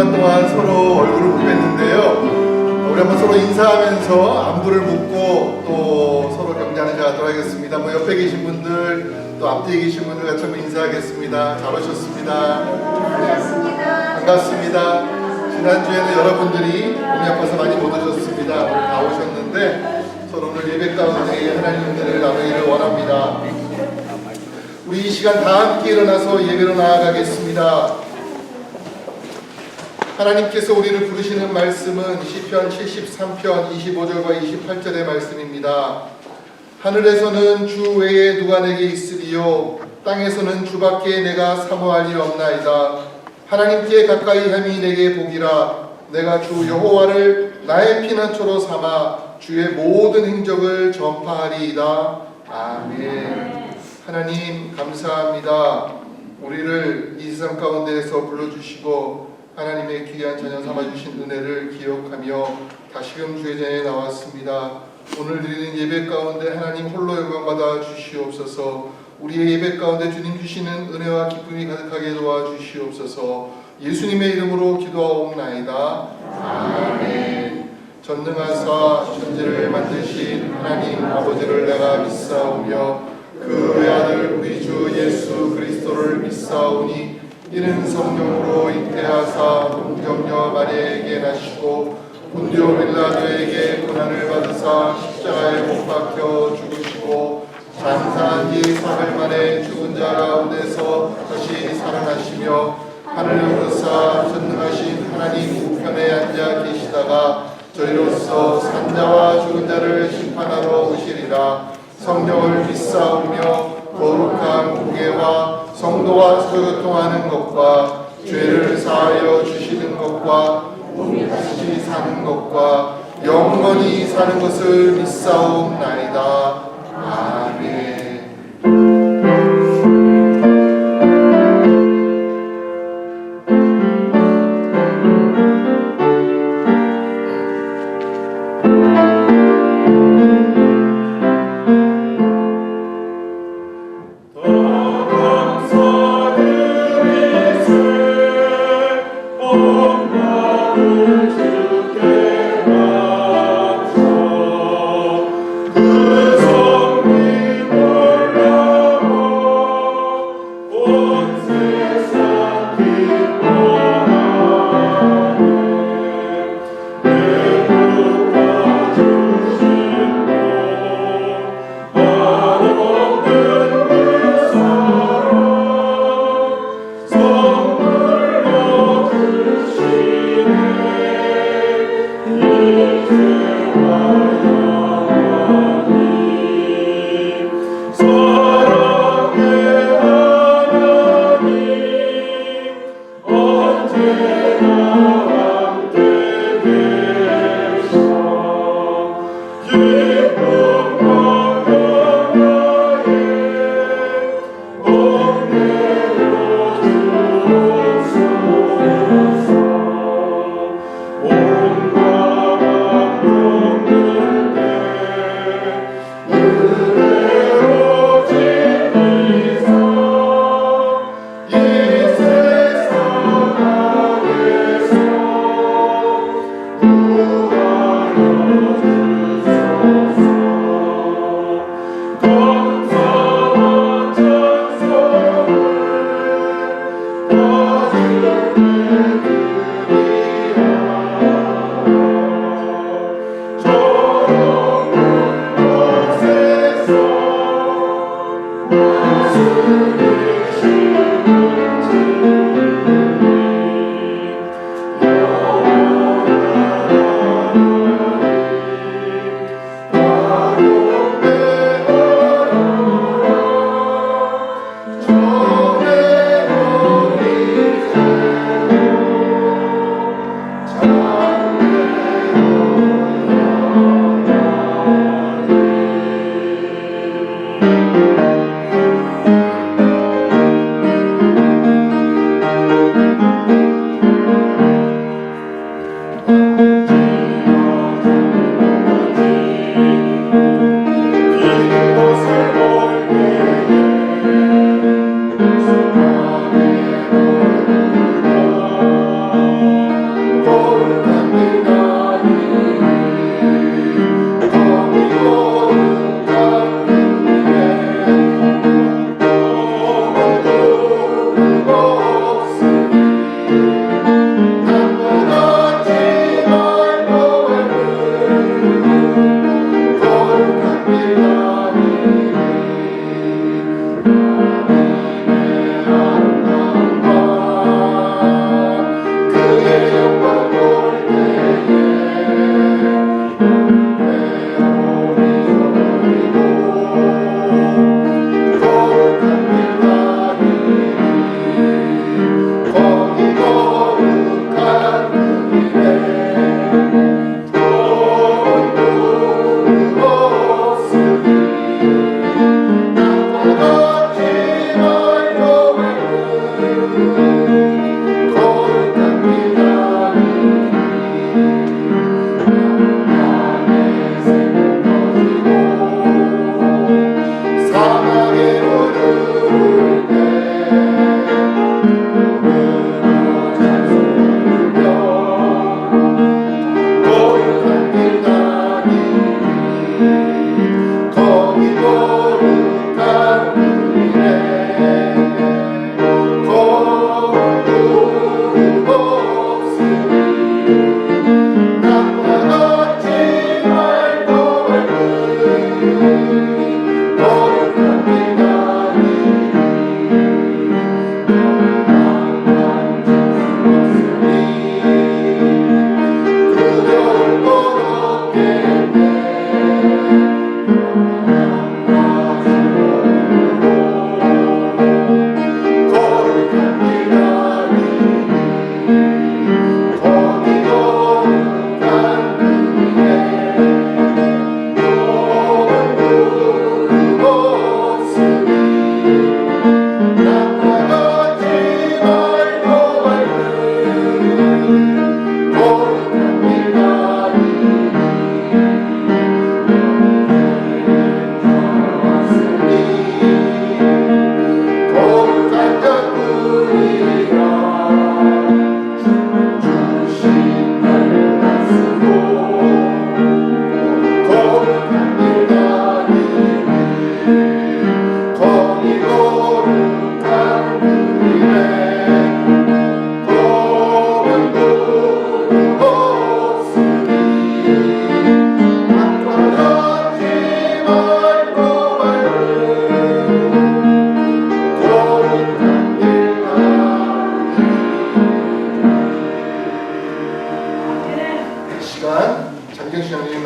시간 동안 서로 얼굴을 못 뵀는데요. 우리 한번 서로 인사하면서 안부를 묻고 또 서로 경례하는 시간 갖도록 하겠습니다. 옆에 계신 분들 또 앞뒤에 계신 분들 같이 한번 인사하겠습니다. 잘 오셨습니다. 반갑습니다. 지난주에는 여러분들이 몸이 아파서 많이 못 오셨습니다. 오늘 다 오셨는데 서로 오늘 예배 가운데 하나님 은혜를 나누기를 원합니다. 우리 이 시간 다 함께 일어나서 예배로 나아가겠습니다. 하나님께서 우리를 부르시는 말씀은 시편 73편 25절과 28절의 말씀입니다. 하늘에서는 주 외에 누가 내게 있으리요 땅에서는 주밖에 내가 사모할 일 없나이다. 하나님께 가까이 함이 내게 복이라. 내가 주 여호와를 나의 피난처로 삼아 주의 모든 행적을 전파하리이다. 아멘. 하나님 감사합니다. 우리를 이 세상 가운데에서 불러주시고 하나님의 귀한 자녀 삼아주신 은혜를 기억하며 다시금 주의 전에 나왔습니다. 오늘 드리는 예배 가운데 하나님 홀로 영광받아 주시옵소서. 우리의 예배 가운데 주님 주시는 은혜와 기쁨이 가득하게 도와주시옵소서. 예수님의 이름으로 기도하옵나이다. 아멘. 전능하사 천지를 만드신 하나님 아버지를 내가 믿사오며 그 외아들 우리 주 예수 그리스도를 믿사오니 이는 성령으로 잉태하사 동정녀 마리아에게 나시고 본디오 빌라도에게 고난을 받으사 십자가에 못 박혀 죽으시고 장사한 지 3일 만에 죽은 자 가운데서 다시 살아나시며 하늘에 오르사 전능하신 하나님 우편에 앉아 계시다가 저희로서 산자와 죽은 자를 심판하러 오시리라. 성령을 믿사오며 거룩한 공예와 성도와 교통하는 것과 죄를 사하여 주시는 것과 다시 사는 것과 영원히 사는 것을 믿사옵나이다. 아멘.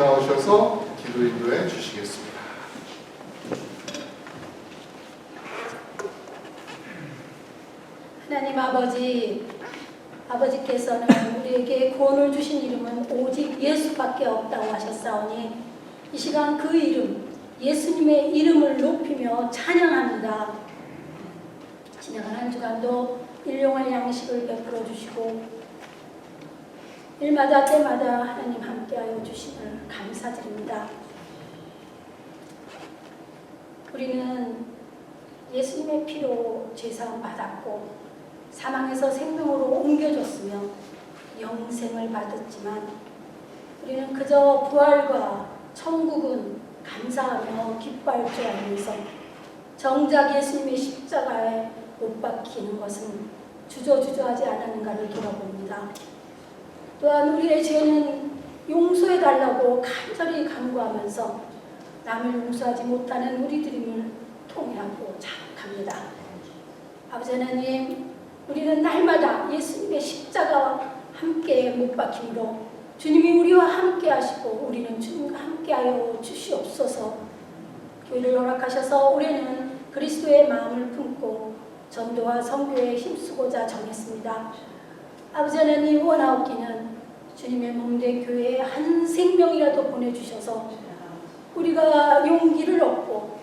나오셔서 기도 인도해 주시겠습니다. 하나님 아버지께서는 우리에게 구원을 주신 이름은 오직 예수밖에 없다고 하셨사오니 이 시간 그 이름, 예수님의 이름을 높이며 찬양합니다. 지나간 한 주간도 일용할 양식을 베풀어 주시고 일마다 때마다 하나님 함께하여 주심을 감사드립니다. 우리는 예수님의 피로 죄사함 받았고 사망에서 생명으로 옮겨졌으며 영생을 받았지만 우리는 그저 부활과 천국은 감사하며 기뻐할 줄 알면서 정작 예수님의 십자가에 못 박히는 것은 주저주저하지 않았는가를 돌아봅니다. 또한 우리의 죄는 용서해달라고 간절히 간구하면서 남을 용서하지 못하는 우리들임을 통회하고 자각합니다. 아버지 하나님, 우리는 날마다 예수님의 십자가와 함께 못 박힘으로 주님이 우리와 함께 하시고 우리는 주님과 함께하여 주시옵소서. 교회를 허락하셔서 올해는 그리스도의 마음을 품고 전도와 선교에 힘쓰고자 정했습니다. 아버지 하나님, 원하옵기는 주님의 몸된 교회에 한 생명이라도 보내주셔서 우리가 용기를 얻고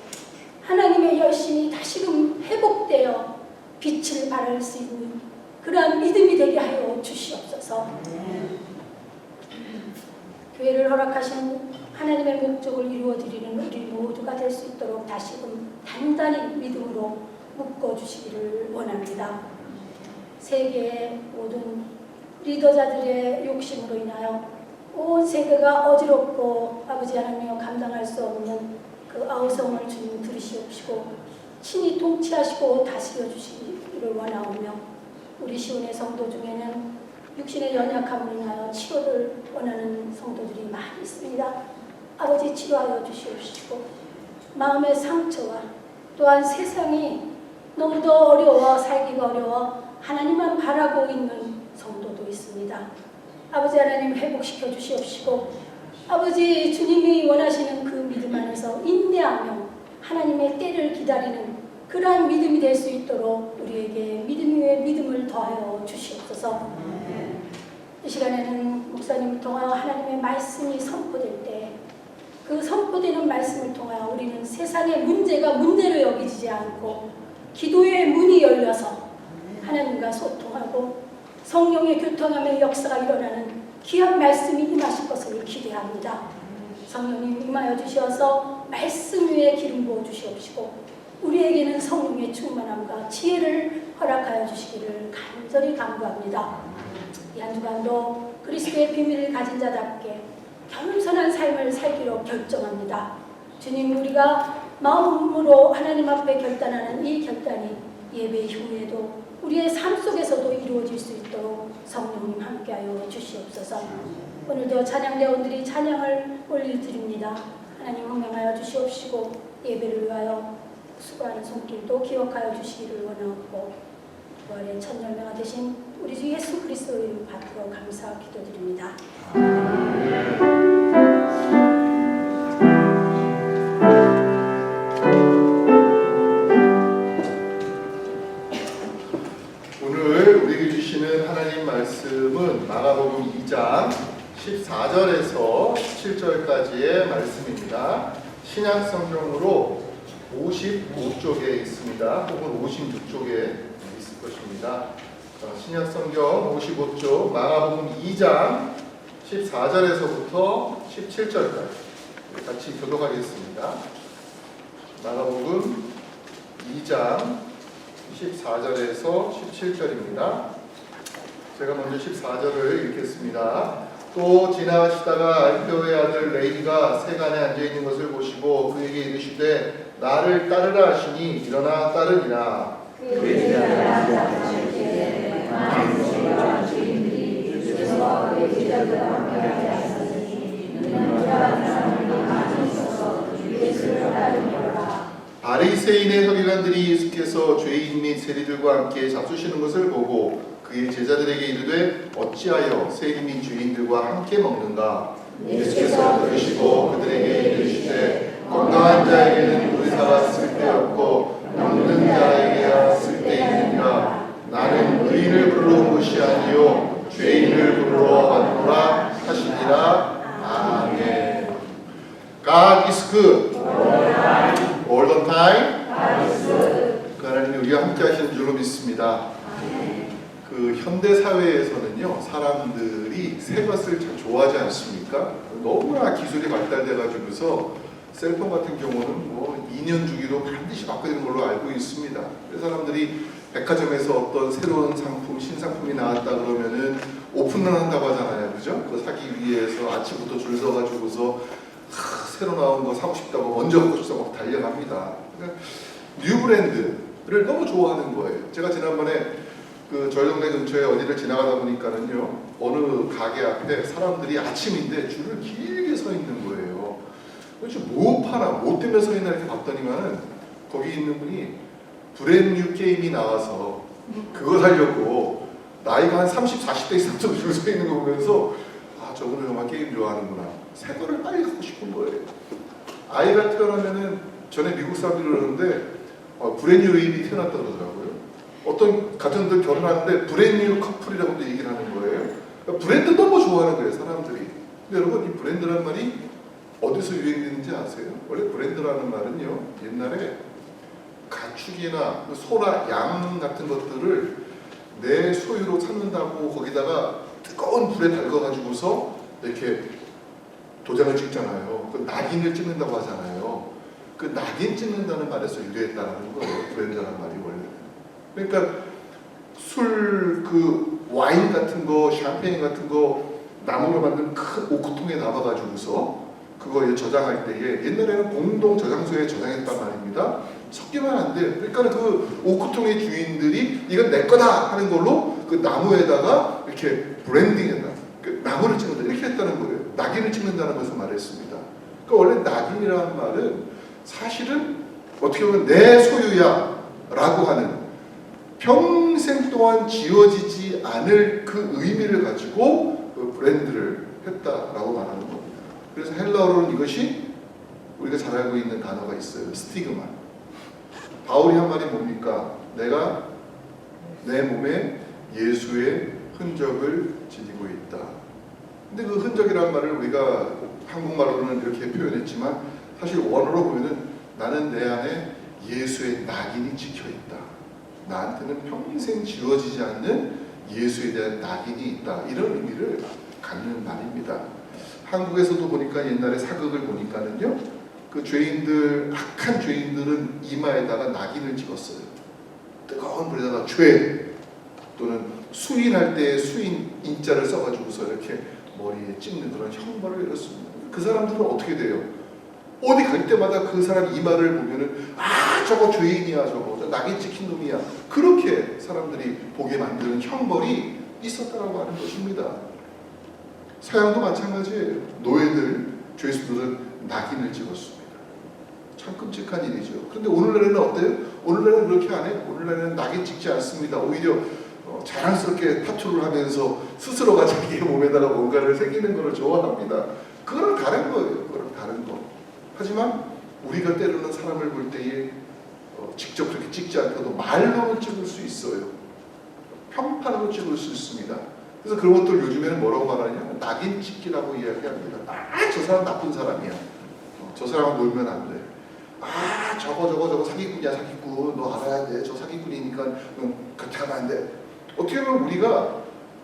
하나님의 열심이 다시금 회복되어 빛을 발할 수 있는 그러한 믿음이 되게 하여 주시옵소서. 교회를 허락하신 하나님의 목적을 이루어드리는 우리 모두가 될 수 있도록 다시금 단단히 믿음으로 묶어주시기를 원합니다. 세계의 모든 리더자들의 욕심으로 인하여 온 세계가 어지럽고 아버지 하나님이여 감당할 수 없는 그 아우성을 주님 들으시옵시고 친히 통치하시고 다스려 주시기를 원하오며 우리 시온의 성도 중에는 육신의 연약함을 인하여 치료를 원하는 성도들이 많이 있습니다. 아버지 치료하여 주시옵시고 마음의 상처와 또한 세상이 너무도 어려워 살기가 어려워 하나님만 바라고 있는 성도도 있습니다. 아버지 하나님 회복시켜 주시옵시고 아버지 주님이 원하시는 그 믿음 안에서 인내하며 하나님의 때를 기다리는 그러한 믿음이 될 수 있도록 우리에게 믿음 위에 믿음을 더하여 주시옵소서. 이 시간에는 목사님을 통하여 하나님의 말씀이 선포될 때 그 선포되는 말씀을 통하여 우리는 세상의 문제가 문제로 여기지 않고 기도의 문이 열려서 하나님과 소통하고 성령의 교통함의 역사가 일어나는 귀한 말씀이 임하실 것을 기대합니다. 성령님 임하여 주셔서 말씀 위에 기름 부어 주시옵시고 우리에게는 성령의 충만함과 지혜를 허락하여 주시기를 간절히 간구합니다. 이 한 주간도 그리스도의 비밀을 가진 자답게 겸손한 삶을 살기로 결정합니다. 주님, 우리가 마음으로 하나님 앞에 결단하는 이 결단이 예배 이후에도 우리의 삶 속에서도 이루어질 수 있도록 성령님 함께하여 주시옵소서. 오늘도 찬양대원들이 찬양을 올려드립니다. 하나님 흥명하여 주시옵시고 예배를 위하여 수고하는 손길도 기억하여 주시기를 원하옵고 부활의 첫 열매가 되신 우리 주 예수 그리스도의 이름 받들어 감사 기도드립니다. 오늘 우리에게 주시는 하나님 말씀은 마가복음 2장 14절에서 17절까지의 말씀입니다. 신약 성경으로 55쪽에 있습니다. 혹은 56쪽에 있을 것입니다. 신약 성경 55쪽 마가복음 2장 14절에서부터 17절까지 같이 교독하겠습니다. 마가복음 2장 14절에서 17절입니다. 제가 먼저 14절을 읽겠습니다. 또 지나가시다가 알페오의 아들 레위가 세간에 앉아있는 것을 보시고 그에게 이르시되 나를 따르라 하시니 일어나 따르니라. 바리새인의 서기관들이 예수께서 죄인 및 세리들과 함께 잡수시는 것을 보고 그의 제자들에게 이르되 어찌하여 세리 및 죄인들과 함께 먹는가? 예수께서 들으시고 그들에게 이르시되 건강한 자에게는 의사가 쓸데없고 병든 자에게야 쓸데있느니라. 나는 의인을 부르러 온 것이 아니요 죄인을 부르러 왔노라 하시니라. 아멘. God is good. All the time. 그 하나님이 우리와 함께 하시는 줄로 믿습니다. 그 현대 사회에서는요, 사람들이 새 것을 참 좋아하지 않습니까? 너무나 기술이 발달돼 가지고서 셀폰 같은 경우는 뭐 2년 주기로 반드시 바꿔야 되는 걸로 알고 있습니다. 그래서 사람들이 백화점에서 어떤 새로운 상품, 신상품이 나왔다 그러면은 오픈런 한다고 하잖아요, 그죠? 그거 사기 위해서 아침부터 줄 서가지고서 새로 나온 거 사고 싶다고 먼저 갖고 싶다고 막 달려갑니다. 그러니까 뉴 브랜드를 너무 좋아하는 거예요. 제가 지난번에 그 저희 동네 근처에 어디를 지나가다 보니까는요, 어느 가게 앞에 사람들이 아침인데 줄을 길게 서 있는 거예요. 도대체 뭐 파나, 뭐 때문에 서 있나 이렇게 봤더니만은 거기 있는 분이 브랜뉴 게임이 나와서 그거 사려고 나이가 한 30, 40대 이상쯤 줄 서 있는 거 보면서 아, 저분은 정말 게임 좋아하는구나. 새 거를 빨리 갖고 싶은 거예요. 아이가 태어나면은 전에 미국 사람들이 그러는데 브랜뉴 베이비 태어났다 그러더라고요. 어떤 가정들 결혼하는데 브랜뉴 커플이라고도 얘기를 하는 거예요. 그러니까 브랜드 너무 좋아하는 거예요, 사람들이. 근데 여러분, 이 브랜드라는 말이 어디서 유행되는지 아세요? 원래 브랜드라는 말은요, 옛날에 가축이나 소나 양 같은 것들을 내 소유로 찾는다고 거기다가 뜨거운 불에 달궈가지고서 이렇게 도장을 찍잖아요. 그 낙인을 찍는다고 하잖아요. 그 낙인 찍는다는 말에서 유래했다는 거예요, 브랜드라는 말이 원래. 그러니까 술, 그 와인 같은 거, 샴페인 같은 거 나무로 만든 큰 오크통에 담아가지고서 그거 저장할 때에 옛날에는 공동 저장소에 저장했단 말입니다. 섞이면 안 돼. 그러니까 그 오크통의 주인들이 이건 내 거다 하는 걸로 그 나무에다가 이렇게 브랜딩했다. 그 나무를 찍는다. 이렇게 했다는 거예요. 낙인을 찍는다는 것을 말했습니다. 그러니까 원래 낙인이라는 말은 사실은 어떻게 보면 내 소유야 라고 하는 평생 동안 지워지지 않을 그 의미를 가지고 그 브랜드를 했다라고 말하는 겁니다. 그래서 헬라어로는 이것이 우리가 잘 알고 있는 단어가 있어요. 스티그마. 바울이 한 말이 뭡니까? 내가 내 몸에 예수의 흔적을 지니고 있다. 근데 그 흔적이라는 말을 우리가 한국말로는 이렇게 표현했지만 사실 원어로 보면은 나는 내 안에 예수의 낙인이 찍혀 있다. 나한테는 평생 지워지지 않는 예수에 대한 낙인이 있다. 이런 의미를 갖는 말입니다. 한국에서도 보니까 옛날에 사극을 보니까는요, 그 죄인들, 악한 죄인들은 이마에다가 낙인을 찍었어요. 뜨거운 불에다가 죄 또는 수인할 때 수인 인자를 써가지고서 이렇게 머리에 찍는 그런 형벌을 이뤘습니다. 그 사람들은 어떻게 돼요? 어디 갈 때마다 그 사람 이마를 보면은 아, 저거 죄인이야, 저거 낙인 찍힌 놈이야. 그렇게 사람들이 보게 만드는 형벌이 있었다고 하는 것입니다. 서양도 마찬가지예요. 노예들, 죄수들은 낙인을 찍었습니다. 참 끔찍한 일이죠. 그런데 오늘날에는 어때요? 오늘날에는 그렇게 안 해요. 오늘날에는 낙인 찍지 않습니다. 오히려 자랑스럽게 타투를 하면서 스스로가 자기의 몸에다가 뭔가를 새기는 것을 좋아합니다. 그거랑 다른 거예요. 그거랑 다른 거. 하지만 우리가 때로는 사람을 볼 때에 직접 그렇게 찍지 않고도 말로는 찍을 수 있어요. 평판으로 찍을 수 있습니다. 그래서 그런 것들 요즘에는 뭐라고 말하냐? 낙인 찍기라고 이야기합니다. 아, 저 사람 나쁜 사람이야. 저 사람하고 놀면 안 돼. 아, 저거 사기꾼이야, 사기꾼. 너 알아야 돼. 저 사기꾼이니까 그렇게 하면 안 돼. 어떻게 보면 우리가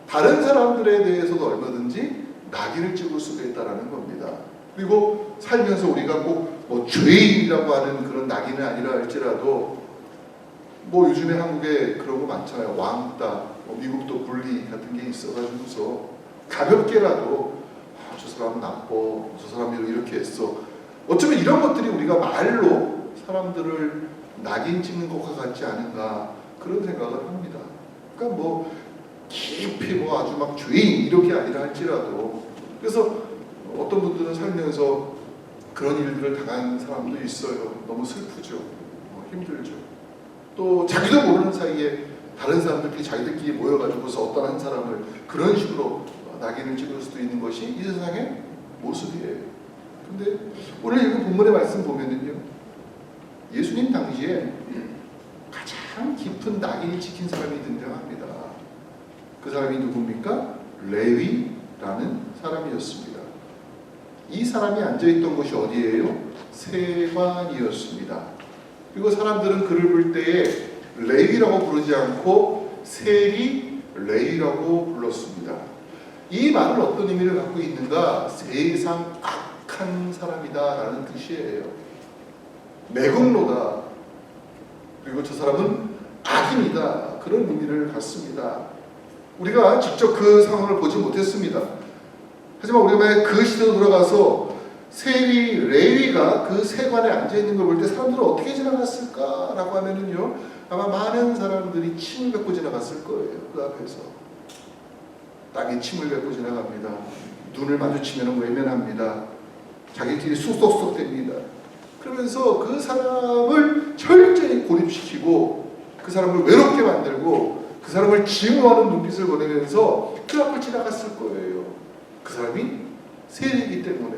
다른 사람들에 대해서도 얼마든지 낙인을 찍을 수가 있다는 겁니다. 그리고 살면서 우리가 꼭 뭐 죄인이라고 하는 그런 낙인은 아니라 할지라도 뭐 요즘에 한국에 그런 거 많잖아요. 왕따, 미국도 분리 같은 게 있어가지고서 가볍게라도 아, 저 사람은 나빠, 저 사람이 이렇게 했어. 어쩌면 이런 것들이 우리가 말로 사람들을 낙인 찍는 것과 같지 않은가 그런 생각을 합니다. 그러니까 뭐 깊이 뭐 아주 막 죄인 이렇게 아니라 할지라도 그래서 어떤 분들은 살면서 그런 일들을 당한 사람도 있어요. 너무 슬프죠. 힘들죠. 또 자기도 모르는 사이에 다른 사람들끼리 자기들끼리 모여가지고서 어떤 한 사람을 그런 식으로 낙인을 찍을 수도 있는 것이 이 세상에 모습이에요. 근데 오늘 읽은 본문의 말씀 보면은요, 예수님 당시에 가장 깊은 낙인을 지킨 사람이 등장합니다. 그 사람이 누굽니까? 레위라는 사람이었습니다. 이 사람이 앉아있던 곳이 어디예요? 세관이었습니다. 그리고 사람들은 그를 볼 때에 레위라고 부르지 않고 세리 레위라고 불렀습니다. 이 말은 어떤 의미를 갖고 있는가? 세상 악한 사람이다 라는 뜻이에요. 매국노다. 그리고 저 사람은 악인이다. 그런 의미를 갖습니다. 우리가 직접 그 상황을 보지 못했습니다. 하지만 우리가 만약 그 시대로 돌아가서 세리 레위가 그 세관에 앉아있는 걸 볼 때 사람들은 어떻게 지나갔을까라고 하면은요, 아마 많은 사람들이 침을 뱉고 지나갔을 거예요. 그 앞에서 땅에 침을 뱉고 지나갑니다. 눈을 마주치면 외면합니다. 자기들이 쑥쑥쑥됩니다. 그러면서 그 사람을 철저히 고립시키고 그 사람을 외롭게 만들고 그 사람을 증오하는 눈빛을 보내면서 그 앞을 지나갔을 거예요. 그 사람이 세리이기 때문에.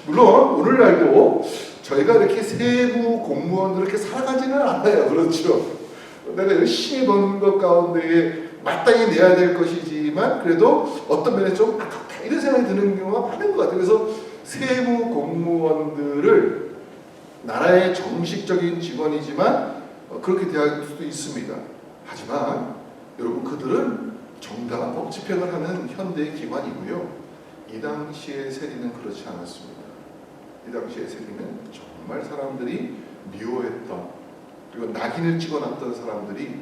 물론 오늘날도 저희가 이렇게 세무 공무원들 이렇게 살아가지는 않아요. 그렇죠. 내가 열심히 버는 것 가운데에 마땅히 내야 될 것이지만 그래도 어떤 면에 좀 아깝다 이런 생각이 드는 경우가 많은 것 같아요. 그래서 세무 공무원들을 나라의 정식적인 직원이지만 그렇게 대할 수도 있습니다. 하지만 여러분, 그들은 정당한 법 집행을 하는 현대의 기관이고요. 이 당시의 세리는 그렇지 않았습니다. 이 당시의 세리는 정말 사람들이 미워했던, 그리고 낙인을 찍어놨던 사람들이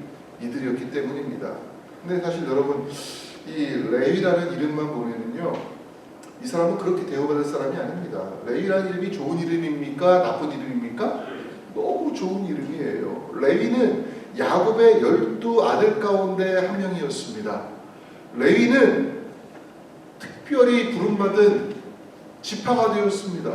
이들이었기 때문입니다. 근데 사실 여러분, 이 레위라는 이름만 보면은요, 이 사람은 그렇게 대우받을 사람이 아닙니다. 레위라는 이름이 좋은 이름입니까? 나쁜 이름입니까? 너무 좋은 이름이에요. 레위는 야곱의 12 아들 가운데 한 명이었습니다. 레위는 특별히 부름받은 지파가 되었습니다.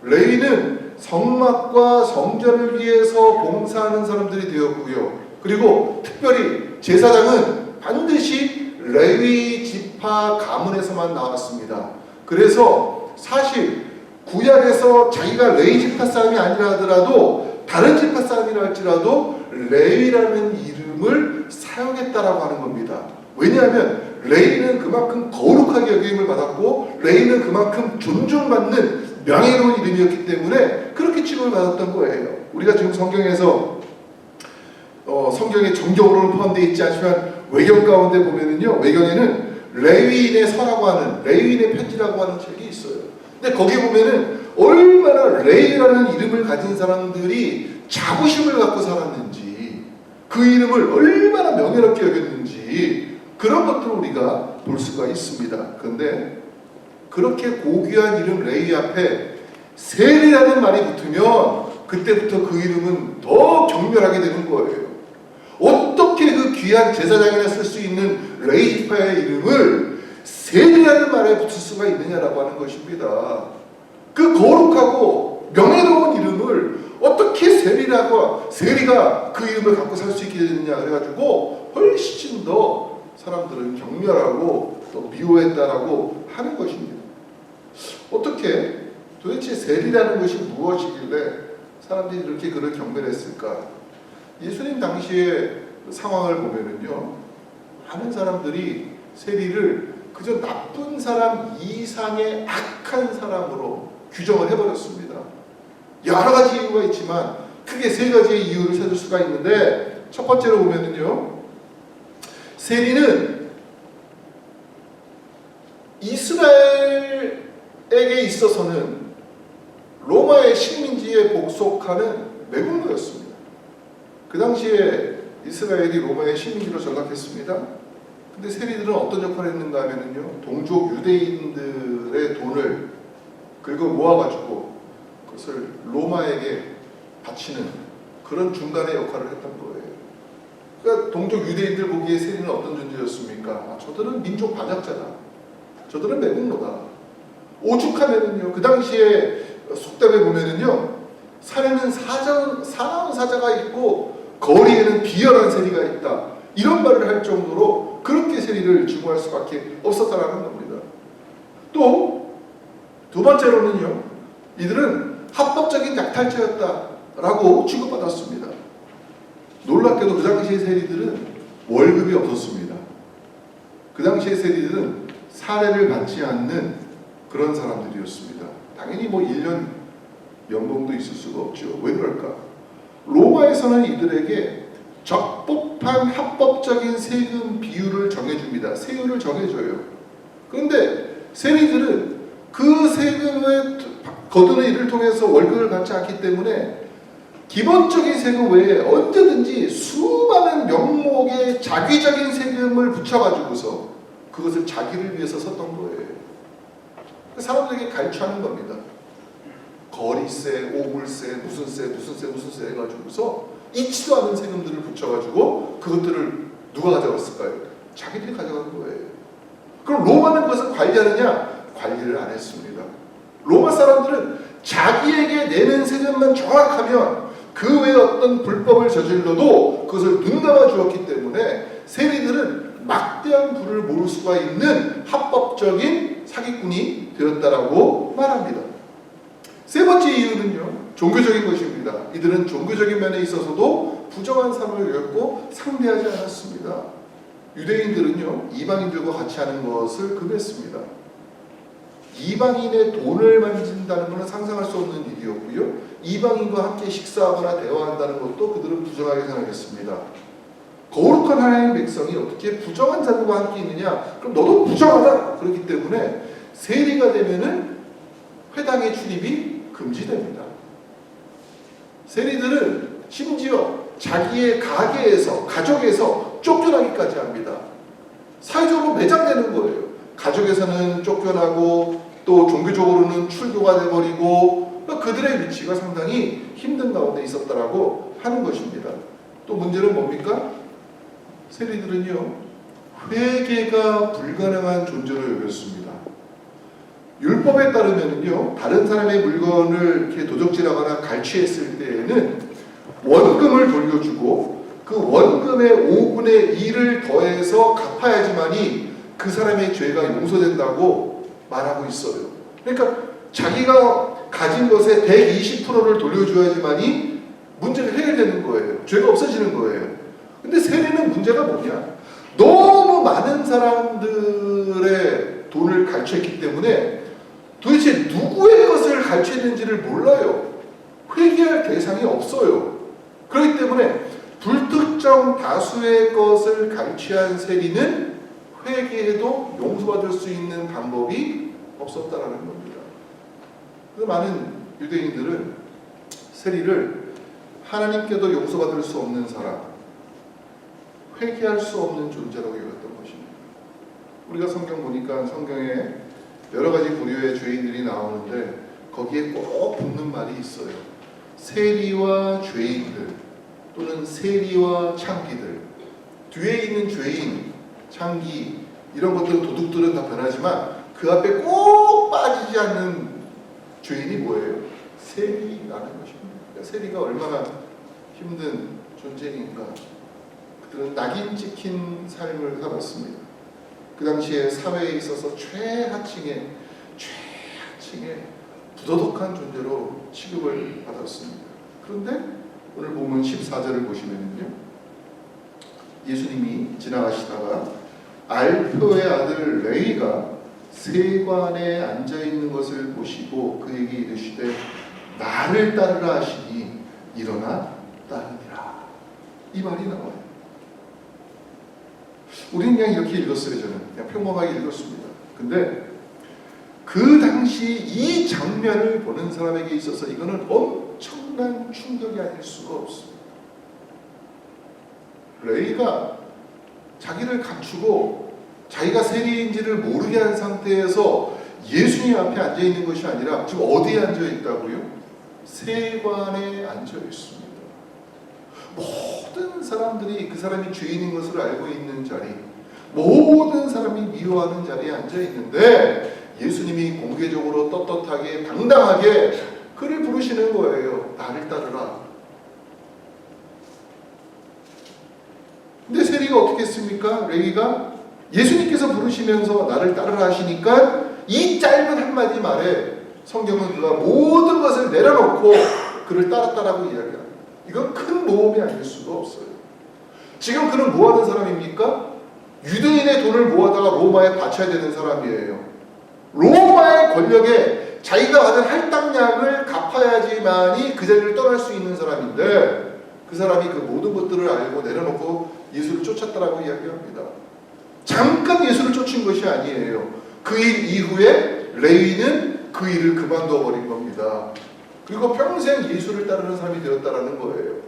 레위는 성막과 성전을 위해서 봉사하는 사람들이 되었고요. 그리고 특별히 제사장은 반드시 레위 지파 가문에서만 나왔습니다. 그래서 사실 구약에서 자기가 레위 지파 사람이 아니라 하더라도 다른 지파 사람이라 할지라도 레위라는 이름을 사용했다라고 하는 겁니다. 왜냐하면 레위는 그만큼 거룩하게 여김을 받았고 레위는 그만큼 존중받는 명예로운 이름이었기 때문에 그렇게 취급을 받았던 거예요. 우리가 지금 성경에서 성경에 정경으로는 포함되어 있지 않지만 외경 가운데 보면은요, 외경에는 레위인의 서라고 하는, 레위인의 편지라고 하는 책이 있어요. 근데 거기 보면은 얼마나 레위라는 이름을 가진 사람들이 자부심을 갖고 살았는지, 그 이름을 얼마나 명예롭게 여겼는지 그런 것들을 우리가 볼 수가 있습니다. 그런데 그렇게 고귀한 이름 레위 앞에 세리라는 말이 붙으면 그때부터 그 이름은 더 경멸하게 되는 거예요. 어떻게 그 귀한 제사장이나 쓸 수 있는 레위 지파의 이름을 세리라는 말에 붙일 수가 있느냐라고 하는 것입니다. 그 거룩하고 명예로운 이름을 어떻게 세리가 그 이름을 갖고 살 수 있게 되느냐 그래가지고 훨씬 더 사람들은 경멸하고 또 미워했다라고 하는 것입니다. 어떻게 도대체 세리라는 것이 무엇이길래 사람들이 이렇게 그를 경멸했을까? 예수님 당시의 상황을 보면은요, 많은 사람들이 세리를 그저 나쁜 사람 이상의 악한 사람으로 규정을 해버렸습니다. 여러 가지 이유가 있지만 크게 세 가지의 이유를 찾을 수가 있는데, 첫 번째로 보면은요, 세리는 이스라엘에게 있어서는 로마의 식민지에 복속하는 매국노였습니다. 그 당시에 이스라엘이 로마의 식민지로 전락했습니다. 근데 세리들은 어떤 역할을 했는가 하면은요, 동족 유대인들의 돈을 긁어 모아가지고 그것을 로마에게 바치는 그런 중간의 역할을 했던 거예요. 그러니까 동족 유대인들 보기에 세리는 어떤 존재였습니까? 저들은 민족 반역자다. 저들은 매국노다. 오죽하면은요, 그 당시에 속담에 보면은요, 산에는 사나운 사자가 있고 거리에는 비열한 세리가 있다. 이런 말을 할 정도로 그렇게 세리를 증오할 수밖에 없었다라는 겁니다. 또 두 번째로는요, 이들은 합법적인 약탈자였다라고 취급받았습니다. 놀랍게도 그 당시의 세리들은 월급이 없었습니다. 그 당시의 세리들은 사례를 받지 않는 그런 사람들이었습니다. 당연히 뭐 1년 연봉도 있을 수가 없죠. 왜 그럴까? 로마에서는 이들에게 적법한 합법적인 세금 비율을 정해줍니다. 세율을 정해줘요. 그런데 세리들은 그 세금을 거두는 일을 통해서 월급을 받지 않기 때문에 기본적인 세금 외에 언제든지 수많은 명목의 자기적인 세금을 붙여가지고서 그것을 자기를 위해서 썼던 거예요. 사람들에게 갈취하는 겁니다. 거리세, 오물세, 무슨 세 해가지고서 잊지도 않은 세금들을 붙여가지고 그것들을 누가 가져갔을까요? 자기들이 가져간 거예요. 그럼 로마는 그것을 관리하느냐? 관리를 안 했습니다. 로마 사람들은 자기에게 내는 세금만 정확하면 그 외에 어떤 불법을 저질러도 그것을 눈감아 주었기 때문에 세리들은 막대한 부를 모을 수가 있는 합법적인 사기꾼이 되었다라고 말합니다. 세 번째 이유는요, 종교적인 것입니다. 이들은 종교적인 면에 있어서도 부정한 삶을 갖고 상대하지 않았습니다. 유대인들은요, 이방인들과 같이 하는 것을 금했습니다. 이방인의 돈을 만진다는 것은 상상할 수 없는 일이었고요, 이방인과 함께 식사하거나 대화한다는 것도 그들은 부정하게 생각했습니다. 거룩한 하나님의 백성이 어떻게 부정한 자들과 함께 있느냐? 그럼 너도 부정하다! 그렇기 때문에 세리가 되면은 회당의 출입이 금지됩니다. 세리들은 심지어 자기의 가게에서, 가족에서 쫓겨나기까지 합니다. 사회적으로 매장되는 거예요. 가족에서는 쫓겨나고 또 종교적으로는 출교가 돼버리고 그들의 위치가 상당히 힘든 가운데 있었다라고 하는 것입니다. 또 문제는 뭡니까? 세리들은요, 회개가 불가능한 존재로 여겼습니다. 율법에 따르면요, 다른 사람의 물건을 이렇게 도적질하거나 갈취했을 때에는 원금을 돌려주고 그 원금의 5분의 1을 더해서 갚아야지만이 그 사람의 죄가 용서된다고 말하고 있어요. 그러니까 자기가 가진 것의 120%를 돌려줘야지만이 문제가 해결되는 거예요. 죄가 없어지는 거예요. 근데 세리는 문제가 뭐냐? 너무 많은 사람들의 돈을 갈취했기 때문에 도대체 누구의 것을 갈취했는지를 몰라요. 회개할 대상이 없어요. 그렇기 때문에 불특정 다수의 것을 갈취한 세리는 회개해도 용서받을 수 있는 방법이 없었다라는 겁니다. 그래서 많은 유대인들은 세리를 하나님께도 용서받을 수 없는 사람, 회개할 수 없는 존재라고 여겼던 것입니다. 우리가 성경 보니까 성경에 여러 가지 부류의 죄인들이 나오는데 거기에 꼭 붙는 말이 있어요. 세리와 죄인들 또는 세리와 창기들. 뒤에 있는 죄인, 창기 이런 것들은 도둑들은 다 변하지만 그 앞에 꼭 빠지지 않는 죄인이 뭐예요? 세리라는 것입니다. 그러니까 세리가 얼마나 힘든 존재인가. 그들은 낙인 찍힌 삶을 살았습니다. 그 당시에 사회에 있어서 최하층의 부도덕한 존재로 취급을 받았습니다. 그런데 오늘 보면 14절을 보시면요, 예수님이 지나가시다가 알표의 아들 레위가 세관에 앉아있는 것을 보시고 그에게 이르시되 나를 따르라 하시니 일어나 따르니라. 이 말이 나와요. 우리는 그냥 이렇게 읽었어요. 저는 그냥 평범하게 읽었습니다. 근데 그 당시 이 장면을 보는 사람에게 있어서 이거는 엄청난 충격이 아닐 수가 없습니다. 레위가 자기를 감추고 자기가 세리인지를 모르게 한 상태에서 예수님 앞에 앉아있는 것이 아니라 지금 어디에 앉아있다고요? 세관에 앉아있습니다. 모든 사람들이 그 사람이 죄인인 것을 알고 있는 자리, 모든 사람이 미워하는 자리에 앉아있는데 예수님이 공개적으로 떳떳하게 당당하게 그를 부르시는 거예요. 나를 따르라. 근데 세리가 어떻게 했습니까? 레위가 예수님께서 부르시면서 나를 따르라 하시니까 이 짧은 한마디 말에 성경은 그가 모든 것을 내려놓고 그를 따랐다라고 이야기합니다. 이건 큰 모험이 아닐 수가 없어요. 지금 그는 뭐 하는 사람입니까? 유대인의 돈을 모아다가 로마에 바쳐야 되는 사람이에요. 로마의 권력에 자기가 받은 할당량을 갚아야지만이 그 자리를 떠날 수 있는 사람인데, 그 사람이 그 모든 것들을 알고 내려놓고 예수를 쫓았다라고 이야기합니다. 잠깐 예수를 쫓은 것이 아니에요. 그 일 이후에 레위는 그 일을 그만둬 버린 겁니다. 그리고 평생 예수를 따르는 사람이 되었다라는 거예요.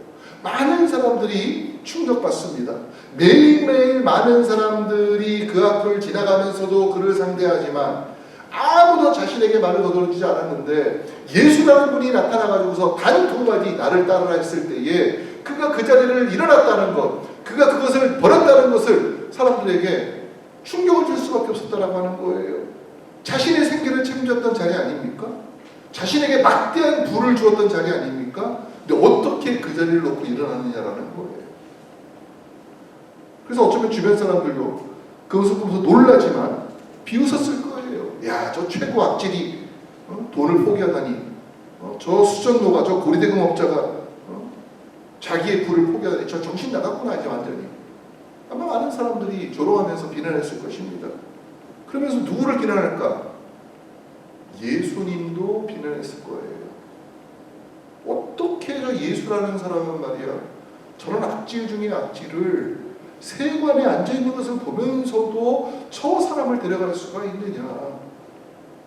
많은 사람들이 충격받습니다. 매일매일 많은 사람들이 그 앞을 지나가면서도 그를 상대하지만 아무도 자신에게 말을 거들어주지 않았는데, 예수라는 분이 나타나가지고서 단 두 마디 나를 따르라 했을 때에 그가 그 자리를 일어났다는 것, 그가 그것을 버렸다는 것을 사람들에게 충격을 줄 수밖에 없었다라고 하는 거예요. 자신의 생계를 책임졌던 자리 아닙니까? 자신에게 막대한 부를 주었던 자리 아닙니까? 근데 어떻게 그 자리를 놓고 일어나느냐라는 거예요. 그래서 어쩌면 주변 사람들도 그 모습 보면서 놀라지만 비웃었을 거예요. 야, 저 최고 악질이 돈을 포기하다니, 저 수전노가, 저 고리대금업자가 자기의 부를 포기하다니, 저 정신 나갔구나 이제 완전히. 아마 많은 사람들이 조롱하면서 비난했을 것입니다. 그러면서 누구를 비난할까? 예수님도 비난했을 거예요. 어떻게 저 예수라는 사람은 말이야, 저런 악질 중에 악질을 세관에 앉아있는 것을 보면서도 저 사람을 데려갈 수가 있느냐.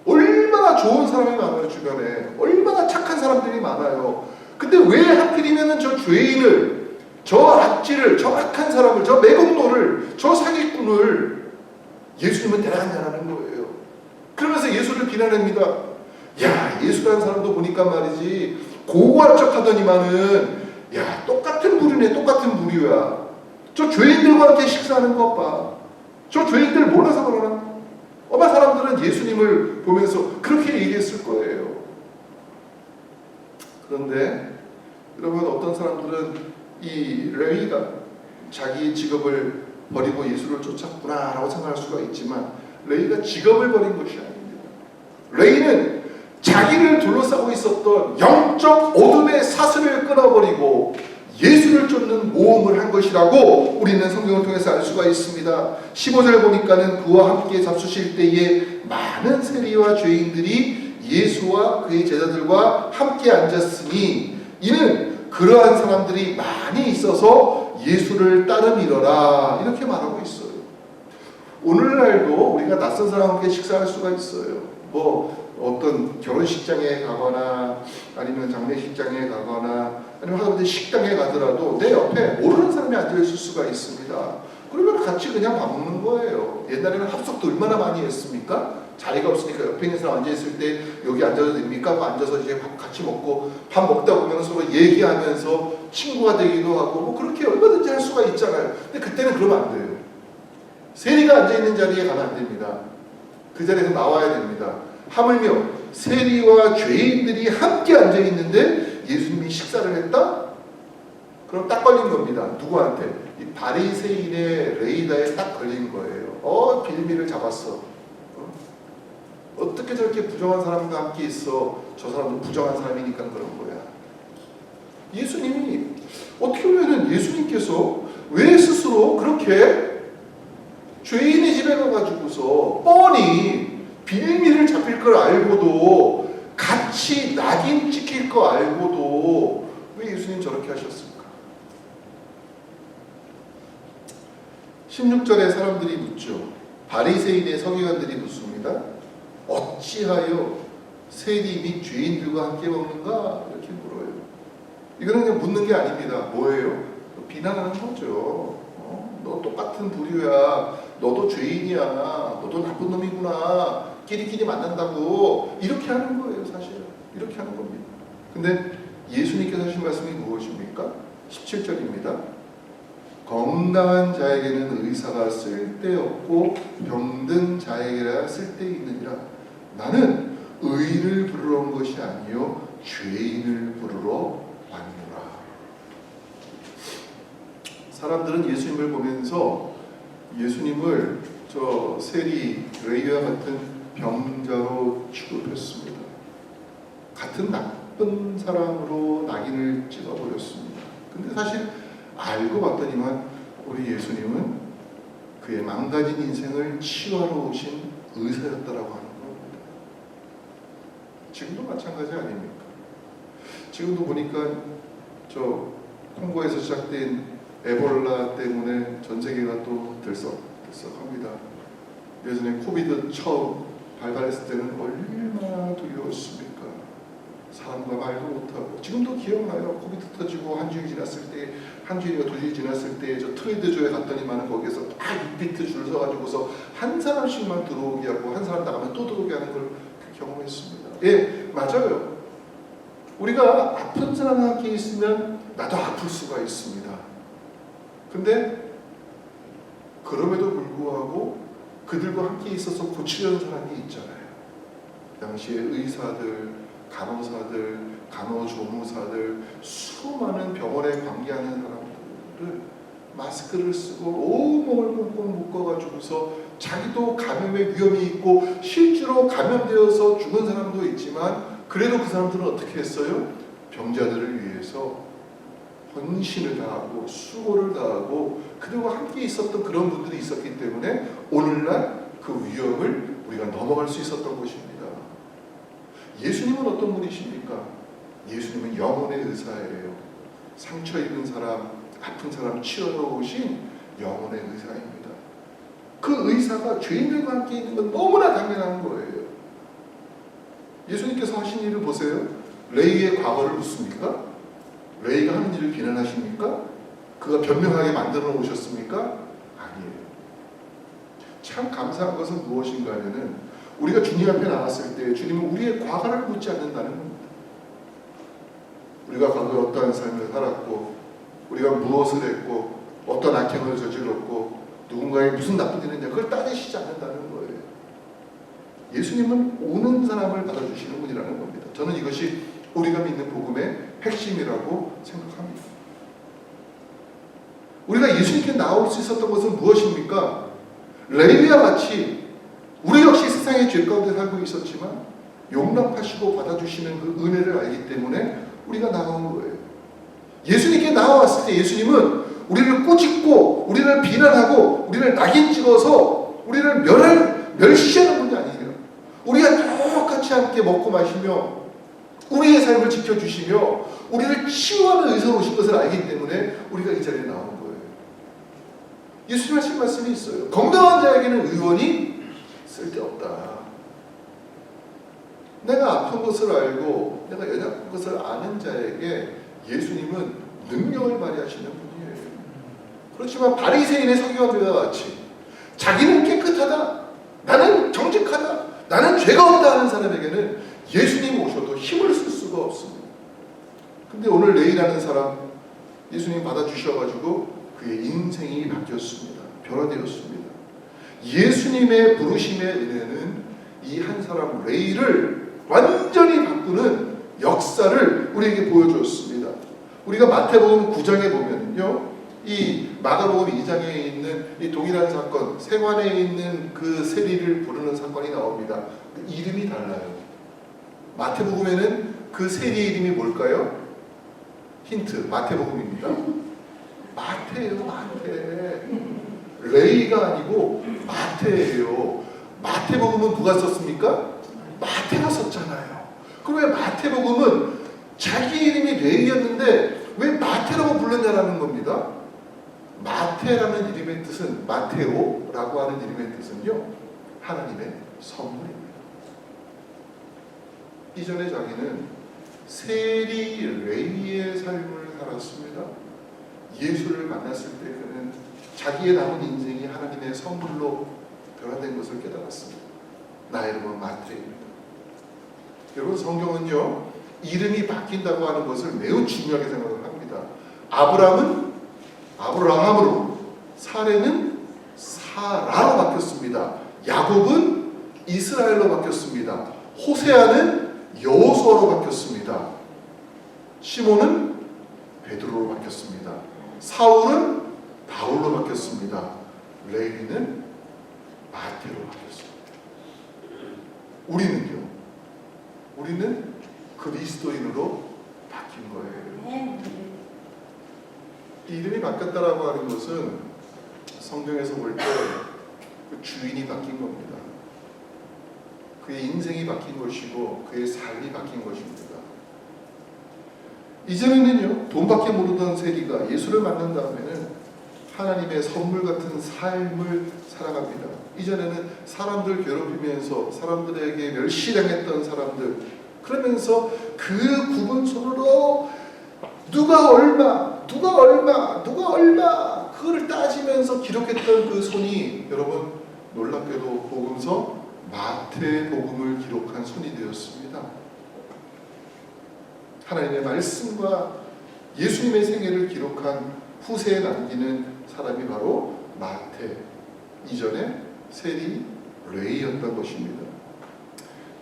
얼마나 좋은 사람이 많아요. 주변에 얼마나 착한 사람들이 많아요. 근데 왜 하필이면 저 죄인을, 저 악질을, 저 악한 사람을, 저 매국노를, 저 사기꾼을 예수님은 데려갔냐라는 거예요. 그러면서 예수를 비난합니다. 야, 예수라는 사람도 보니까 말이지 고고할 척 하더니만은, 야, 똑같은 부류네, 똑같은 부류야. 저 죄인들과 함께 식사하는 것 봐. 저 죄인들 몰라서 그러나? 아마 사람들은 예수님을 보면서 그렇게 얘기했을 거예요. 그런데 여러분, 어떤 사람들은 이 레위가 자기 직업을 버리고 예수를 쫓았구나 라고 생각할 수가 있지만, 레위가 직업을 버린 것이 아닙니다. 레위는 자기를 둘러싸고 있었던 영적 어둠의 사슬을 끊어버리고 예수를 쫓는 모험을 한 것이라고 우리는 성경을 통해서 알 수가 있습니다. 15절 보니까는 그와 함께 잡수실 때에 많은 세리와 죄인들이 예수와 그의 제자들과 함께 앉았으니 이는 그러한 사람들이 많이 있어서 예수를 따름이러라, 이렇게 말하고 있어요. 오늘날도 우리가 낯선 사람과 함께 식사할 수가 있어요. 뭐 어떤 결혼식장에 가거나 아니면 장례식장에 가거나 아니면 하다못해 식당에 가더라도 내 옆에 모르는 사람이 앉아있을 수가 있습니다. 그러면 같이 그냥 밥 먹는 거예요. 옛날에는 합석도 얼마나 많이 했습니까? 자리가 없으니까 옆에 있는 사람 앉아있을 때 여기 앉아도 됩니까? 하고 앉아서 이제 밥 같이 먹고, 밥 먹다 보면 서로 얘기하면서 친구가 되기도 하고 뭐 그렇게 얼마든지 할 수가 있잖아요. 근데 그때는 그러면 안 돼요. 세리가 앉아있는 자리에 가면 안 됩니다. 그 자리에서 나와야 됩니다. 하물며 세리와 죄인들이 함께 앉아있는데 예수님이 식사를 했다? 그럼 딱 걸린 겁니다. 누구한테? 이 바리새인의 레이다에 딱 걸린 거예요. 빌미를 잡았어. 어떻게 저렇게 부정한 사람과 함께 있어? 저 사람도 부정한 사람이니까 그런 거야. 예수님이 어떻게 보면 예수님께서 왜 스스로 그렇게 죄인의 집에 가가지고서 뻔히 빌미를 잡힐 걸 알고도, 같이 낙인 찍힐 거 알고도 왜 예수님 저렇게 하셨을까? 16절에 사람들이 묻죠. 바리새인의 서기관들이 묻습니다. 어찌하여 세리 및 죄인들과 함께 먹는가? 이렇게 물어요. 이거는 그냥 묻는 게 아닙니다. 뭐예요? 비난하는 거죠. 너 똑같은 부류야. 너도 죄인이야. 너도 나쁜 놈이구나. 끼리끼리 만난다고. 이렇게 하는 거예요, 사실. 이렇게 하는 겁니다. 근데 예수님께서 하신 말씀이 무엇입니까? 17절입니다. 건강한 자에게는 의사가 쓸데없고 병든 자에게라 쓸데있느니라. 나는 의인을 부르러 온 것이 아니요 죄인을 부르러 왔노라. 사람들은 예수님을 보면서 예수님을 저 세리 레위와 같은 병자로 취급했습니다. 같은 나쁜 사람으로 낙인을 찍어버렸습니다. 근데 사실 알고 봤더니만 우리 예수님은 그의 망가진 인생을 치유하러 오신 의사였다라고 하는 겁니다. 지금도 마찬가지 아닙니까? 지금도 보니까 저 콩고에서 시작된 에볼라 때문에 전 세계가 또 들썩들썩합니다. 예전에 코비드 처음 발발했을 때는 얼마나 두려웠습니까? 사람과 말도 못하고. 지금도 기억나요. 코비드 터지고 한 주일 지났을 때, 한 주일이가 두 주일 지났을 때 저 트레이드조에 갔더니만 거기에서 딱 6비트 줄 서가지고서 한 사람씩만 들어오게 하고 한 사람 나가면 또 들어오게 하는 걸 경험했습니다. 예, 맞아요. 우리가 아픈 사람과 함께 있으면 나도 아플 수가 있습니다. 근데 그럼에도 불구하고 그들과 함께 있어서 고치려는 사람이 있잖아요. 그 당시에 의사들, 간호사들, 간호조무사들, 수많은 병원에 관계하는 사람들을 마스크를 쓰고 온몸을 꽁꽁 묶어가지고서 자기도 감염의 위험이 있고 실제로 감염되어서 죽은 사람도 있지만 그래도 그 사람들은 어떻게 했어요? 병자들을 위해서 헌신을 다하고 수고를 다하고 그들과 함께 있었던 그런 분들이 있었기 때문에 오늘날 그 위험을 우리가 넘어갈 수 있었던 것입니다. 예수님은 어떤 분이십니까? 예수님은 영혼의 의사예요. 상처 입은 사람, 아픈 사람 치유하러 오신 영혼의 의사입니다. 그 의사가 죄인들과 함께 있는 건 너무나 당연한 거예요. 예수님께서 하신 일을 보세요. 레이의 과거를 묻습니까? 레이가 하는 일을 비난하십니까? 그가 변명하게 만들어 놓으셨습니까? 아니에요. 참 감사한 것은 무엇인가 하면은 우리가 주님 앞에 나왔을 때 주님은 우리의 과거를 묻지 않는다는 겁니다. 우리가 과거에 어떠한 삶을 살았고 우리가 무엇을 했고 어떤 악행을 저질렀고 누군가의 무슨 나쁜 일을 했냐 그걸 따지시지 않는다는 거예요. 예수님은 오는 사람을 받아주시는 분이라는 겁니다. 저는 이것이 우리가 믿는 복음의 핵심이라고 생각합니다. 우리가 예수님께 나올 수 있었던 것은 무엇입니까? 레위와 같이 우리 역시 세상의 죄 가운데 살고 있었지만 용납하시고 받아주시는 그 은혜를 알기 때문에 우리가 나온 거예요. 예수님께 나와왔을 때 예수님은 우리를 꾸짖고 우리를 비난하고 우리를 낙인 찍어서 우리를 멸시하는 분이 아니에요. 우리가 똑같이 함께 먹고 마시며 우리의 삶을 지켜주시며 우리를 치유하는 의사로 오신 것을 알기 때문에 우리가 이 자리에 나온 거예요. 예수님 하신 말씀이 있어요. 건강한 자에게는 의원이 쓸데없다. 내가 아픈 것을 알고 내가 연약한 것을 아는 자에게 예수님은 능력을 발휘하시는 분이에요. 그렇지만 바리새인의 서기관들과 같이 자기는 깨끗하다, 나는 정직하다, 나는 죄가 없다 하는 사람에게는 예수님 오셔도 힘을 쓸 수가 없습니다. 근데 오늘 레이라는 사람 예수님 받아주셔가지고 그의 인생이 바뀌었습니다. 변화되었습니다. 예수님의 부르심의 은혜는 이 한 사람 레이를 완전히 바꾸는 역사를 우리에게 보여주었습니다. 우리가 마태복음 9장에 보면요, 이 마가복음 2장에 있는 이 동일한 사건, 세관에 있는 그 세리를 부르는 사건이 나옵니다. 이름이 달라요. 마태복음에는 그 세리의 이름이 뭘까요? 힌트, 마태복음입니다. 마태예요, 마태. 레이가 아니고 마태예요. 마태복음은 누가 썼습니까? 마태가 썼잖아요. 그럼 왜 마태복음은 자기 이름이 레이였는데 왜 마태라고 불렀냐라는 겁니다. 마태라는 이름의 뜻은, 마테오라고 하는 이름의 뜻은요, 하나님의 선물입니다. 이전에 자기는 세리 레이의 삶을 살았습니다. 예수를 만났을 때 그는 자기의 남은 인생이 하나님의 선물로 변화된 것을 깨달았습니다. 나의 이름은 마태입니다. 여러분, 성경은요, 이름이 바뀐다고 하는 것을 매우 중요하게 생각을 합니다. 아브라함은 아브라함으로, 사레는 사라로 바뀌었습니다. 야곱은 이스라엘로 바뀌었습니다. 호세아는 여호수아로 바뀌었습니다. 시몬은 베드로로 바뀌었습니다. 사울은 바울로 바뀌었습니다. 레위는 마태로 바뀌었습니다. 우리는요? 우리는 그리스도인으로 바뀐 거예요. 네. 이름이 바뀌었다라고 하는 것은 성경에서 볼 때 그 주인이 바뀐 겁니다. 그의 인생이 바뀐 것이고 그의 삶이 바뀐 것입니다. 이전에는요, 돈밖에 모르던 세리가 예수를 만난 다음에는 하나님의 선물 같은 삶을 살아갑니다. 이전에는 사람들 괴롭히면서 사람들에게 멸시당했던 사람들, 그러면서 그 굽은 손으로 누가 얼마 그거를 따지면서 기록했던 그 손이 여러분 놀랍게도 복음서 마태복음을 기록한 손이 되었습니다. 하나님의 말씀과 예수님의 생애를 기록한 후세에 남기는 사람이 바로 마태, 이전에 세리 레이였던 것입니다.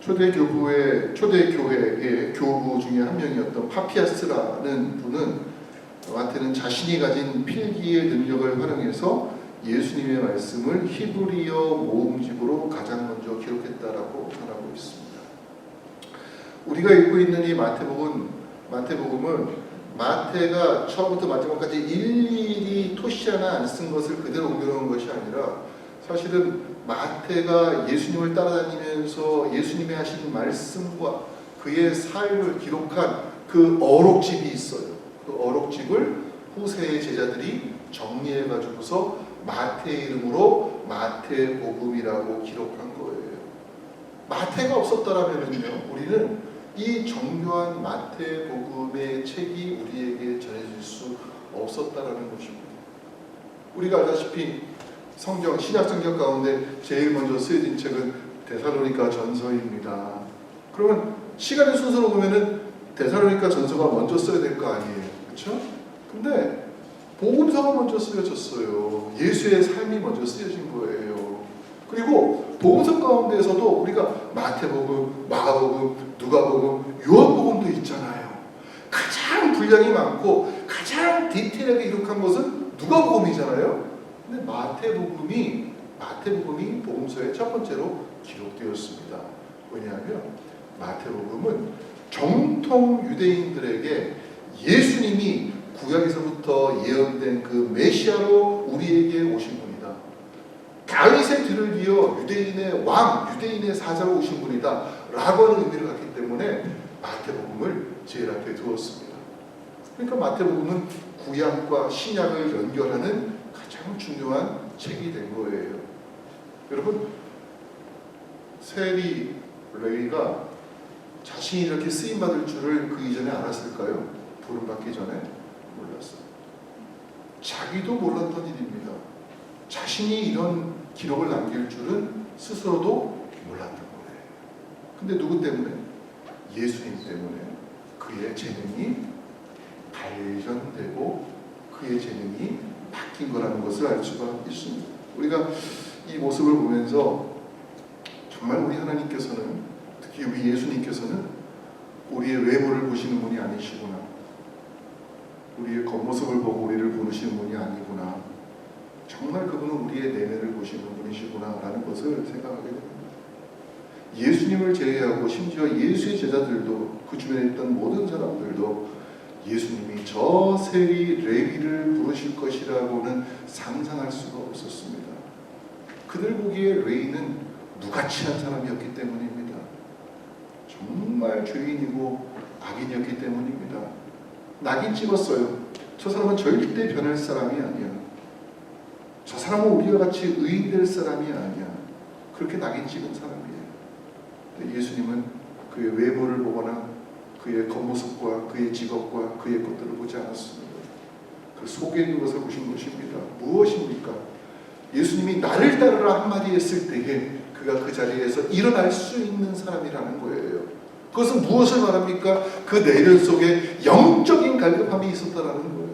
초대교회의 교부 중에 한 명이었던 파피아스라는 분은 마태는 자신이 가진 필기의 능력을 활용해서 예수님의 말씀을 히브리어 모음집으로 가장 먼저 기록했다라고 말하고 있습니다. 우리가 읽고 있는 이 마태복음은 마태가 처음부터 마지막까지 일일이 토시 하나 안 쓴 것을 그대로 옮겨놓은 것이 아니라 사실은 마태가 예수님을 따라다니면서 예수님이 하신 말씀과 그의 삶을 기록한 그 어록집이 있어요. 그 어록집을 후세의 제자들이 정리해가지고서 마태의 이름으로 마태복음이라고 기록한 거예요. 마태가 없었더라면요, 우리는 이 정교한 마태복음의 책이 우리에게 전해질 수 없었다라는 것입니다. 우리가 알다시피 신약 성경 가운데 제일 먼저 쓰여진 책은 데살로니가 전서입니다. 그러면 시간의 순서로 보면은 데살로니가 전서가 먼저 써야 될 거 아니에요, 그렇죠? 근데 복음서가 먼저 쓰여졌어요. 예수의 삶이 먼저 쓰여진 거예요. 그리고 복음서 가운데에서도 우리가 마태복음, 마가복음, 누가복음, 요한복음도 있잖아요. 가장 분량이 많고 가장 디테일하게 기록한 것은 누가복음이잖아요. 근데 마태복음이 복음서의 첫 번째로 기록되었습니다. 왜냐하면 마태복음은 정통 유대인들에게 예수님이 구약에서부터 예언된 그 메시아로 우리에게 오신 분이다. 다윗의 뒤를 이어 유대인의 왕, 유대인의 사자로 오신 분이다 라고 하는 의미를 갖기 때문에 마태복음을 제일 앞에 두었습니다. 그러니까 마태복음은 구약과 신약을 연결하는 가장 중요한 책이 된 거예요. 여러분, 세리 레위가 자신이 이렇게 쓰임받을 줄을 그 이전에 알았을까요? 부름받기 전에 몰랐어요. 자기도 몰랐던 일입니다. 자신이 이런 기록을 남길 줄은 스스로도 몰랐던 거예요. 근데 누구 때문에? 예수님 때문에 그의 재능이 발견되고 그의 재능이 바뀐 거라는 것을 알 수가 있습니다. 우리가 이 모습을 보면서 정말 우리 하나님께서는, 특히 우리 예수님께서는 우리의 외모를 보시는 분이 아니시구나, 우리의 겉모습을 보고 우리를 부르시는 분이 아니구나, 정말 그분은 우리의 내면을 보시는 분이시구나 라는 것을 생각하게 됩니다. 예수님을 제외하고 심지어 예수의 제자들도, 그 주변에 있던 모든 사람들도 예수님이 저 세리 레위를 부르실 것이라고는 상상할 수가 없었습니다. 그들 보기에 레위는 무가치한 사람이었기 때문입니다. 정말 죄인이고 악인이었기 때문입니다. 낙인 찍었어요. 저 사람은 절대 변할 사람이 아니야. 저 사람은 우리와 같이 의인될 사람이 아니야. 그렇게 낙인 찍은 사람이에요. 근데 예수님은 그의 외모를 보거나 그의 겉모습과 그의 직업과 그의 것들을 보지 않았습니다. 그 속에 있는 것을 보신 것입니다. 무엇입니까? 예수님이 나를 따르라 한마디 했을 때에 그가 그 자리에서 일어날 수 있는 사람이라는 거예요. 그것은 무엇을 말합니까? 그 내면 속에 영적인 갈급함이 있었다라는 거예요.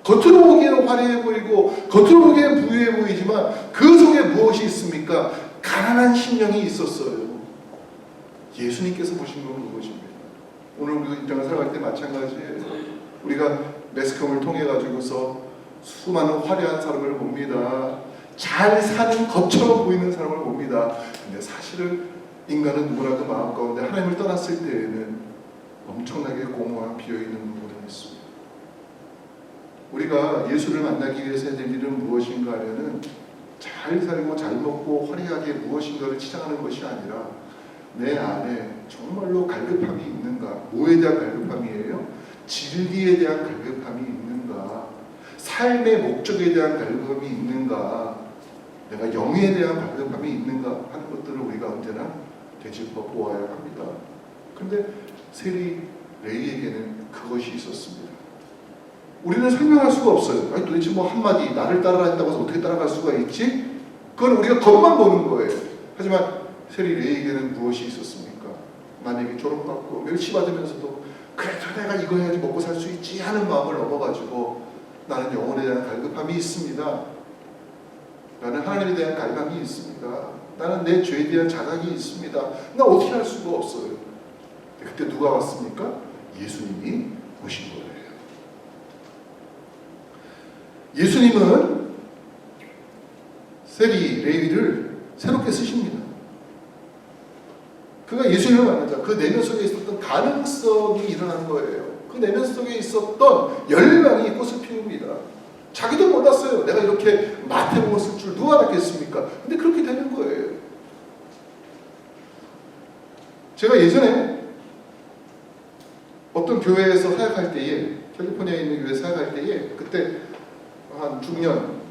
겉으로 보기에는 화려해 보이고 겉으로 보기에는 부유해 보이지만 그 속에 무엇이 있습니까? 가난한 심령이 있었어요. 예수님께서 보신 건 그것입니다. 오늘 우리도 이 땅을 살아갈 때 마찬가지예요. 우리가 매스컴을 통해 가지고서 수많은 화려한 사람을 봅니다. 잘 사는 것처럼 보이는 사람을 봅니다. 근데 사실은 인간은 누구나 그 마음 가운데 하나님을 떠났을 때에는 엄청나게 공허한 비어있는 부분이 있습니다. 우리가 예수를 만나기 위해서 해야 될 일은 무엇인가 하면은 잘 살고 잘 먹고 화려하게 무엇인가를 치장하는 것이 아니라 내 안에 정말로 갈급함이 있는가? 뭐에 대한 갈급함이에요? 진리에 대한 갈급함이 있는가? 삶의 목적에 대한 갈급함이 있는가? 내가 영에 대한 갈급함이 있는가 하는 것들을 우리가 언제나 되짚어 보아야 합니다. 그런데 세리 레이에게는 그것이 있었습니다. 우리는 설명할 수가 없어요. 아니, 도대체 뭐 한마디 나를 따라라 했다고 해서 어떻게 따라갈 수가 있지? 그건 우리가 겉만 보는 거예요. 하지만 세리 레이에게는 무엇이 있었습니까? 만약에 조롱받고 멸시받으면서도 그래도 내가 이거 해야지 먹고 살 수 있지 하는 마음을 넘어가지고 나는 영혼에 대한 갈급함이 있습니다. 나는 하나님에 대한 갈망이 있습니다. 나는 내 죄에 대한 자각이 있습니다. 나 어떻게 할 수가 없어요. 그때 누가 왔습니까? 예수님이 오신 거예요. 예수님은 세리 레위를 새롭게 쓰십니다. 그가 예수님을 만나자 그 내면 속에 있었던 가능성이 일어난 거예요. 그 내면 속에 있었던 열망이 꽃을 피웁니다. 자기도 몰랐어요. 내가 이렇게 마태복음 쓸 줄 누가 알았겠습니까? 근데 그렇게 되는 거예요. 제가 예전에 어떤 교회에서 사역할 때에, 캘리포니아에 있는 교회에 사역할 때에, 그때 한 중년